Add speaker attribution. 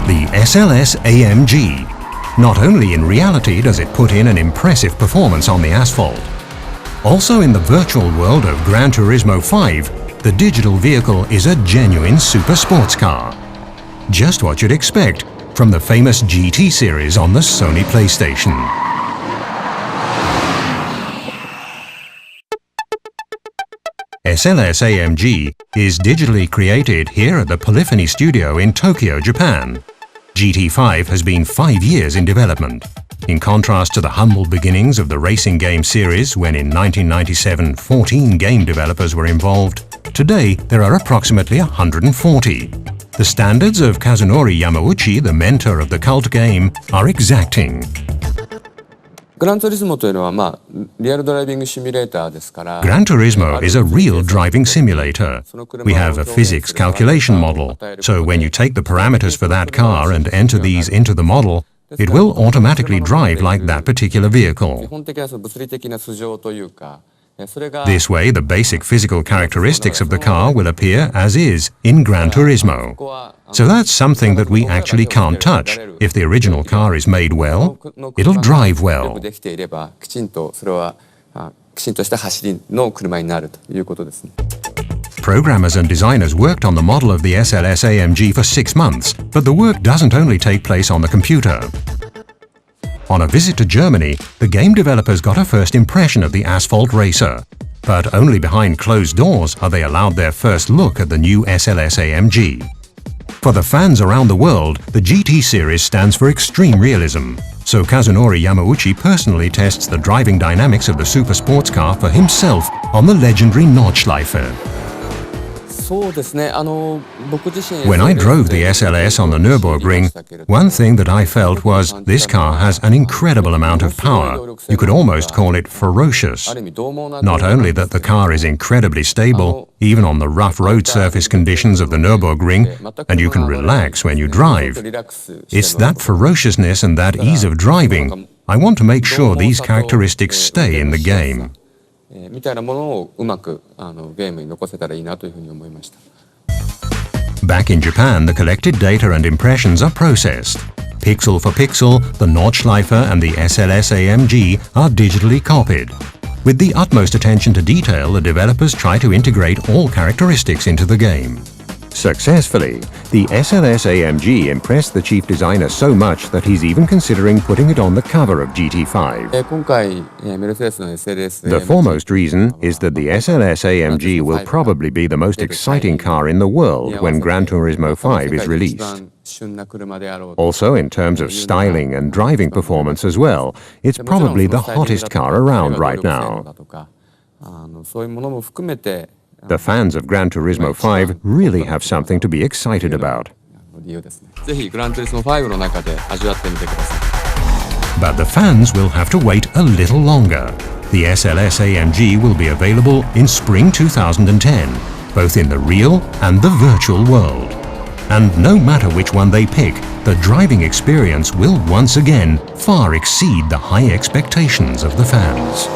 Speaker 1: The SLS AMG. Not only in reality does it put in an impressive performance on the asphalt, also in the virtual world of Gran Turismo 5, the digital vehicle is a genuine super sports car. Just what you'd expect from the famous GT series on the Sony PlayStation. SLS AMG is digitally created here at the Polyphony Studio in Tokyo, Japan. GT5 has been 5 years in development. In contrast to the humble beginnings of the racing game series when in 1997 14 game developers were involved, today there are approximately 140. The standards of Kazunori Yamauchi, the mentor of the cult game, are exacting.
Speaker 2: Gran Turismo というのはリアルドライビングシミュレーターですから。
Speaker 1: Gran Turismo is a real driving simulator. We have a physics calculation model, so when you take the parameters for that car and enter these into the model, it will automatically drive like that particular vehicle.
Speaker 2: 基本的な物理的な素性というか。
Speaker 1: This way, the basic physical characteristics of the car will appear as is in Gran Turismo. So that's something that we actually can't touch. If the original car is made well, it'll drive well.
Speaker 2: できていればきちんとそれはきちんとした走りの車になるということですね。
Speaker 1: Programmers and designers worked on the model of the SLS AMG for 6 months, but the work doesn't only take place on the computer. On a visit to Germany, the game developers got a first impression of the asphalt racer. But only behind closed doors are they allowed their first look at the new SLS AMG. For the fans around the world, the GT series stands for extreme realism. So Kazunori Yamauchi personally tests the driving dynamics of the super sports car for himself on the legendary Nordschleife.
Speaker 2: そうですね。僕自身
Speaker 1: When I drove the SLS on the Nürburgring, one thing that I felt was this car has an incredible amount of power. You could almost call it ferocious. Not only that the car is incredibly stable, even on the rough road surface conditions of the Nürburgring, and you can relax when you drive. It's that ferociousness and that ease of driving. I want to make sure these characteristics stay in the game.
Speaker 2: みたいなものをうまくゲームに残せたらいいなというふうに思いました。
Speaker 1: Back in Japan, the collected data and impressions are processed. Pixel for pixel, the Nordschleife and the SLS AMG are digitally copied. With the utmost attention to detail, the developers try to integrate all characteristics into the game. Successfully, the SLS AMG impressed the chief designer so much that he's even considering putting it on the cover of GT5.
Speaker 2: 今回メルセデスの SLS
Speaker 1: The foremost reason is that the SLS AMG will probably be the most exciting car in the world when Gran Turismo 5 is released. Also, in terms of styling and driving performance as well, it's probably the hottest car around right now.
Speaker 2: そういうものも含めて
Speaker 1: The fans of Gran Turismo 5 really have something to be excited about.
Speaker 2: ぜひグランツーリスモ5の中で味わってみてください。
Speaker 1: But the fans will have to wait a little longer. The SLS AMG will be available in spring 2010, both in the real and the virtual world. And no matter which one they pick, the driving experience will once again far exceed the high expectations of the fans.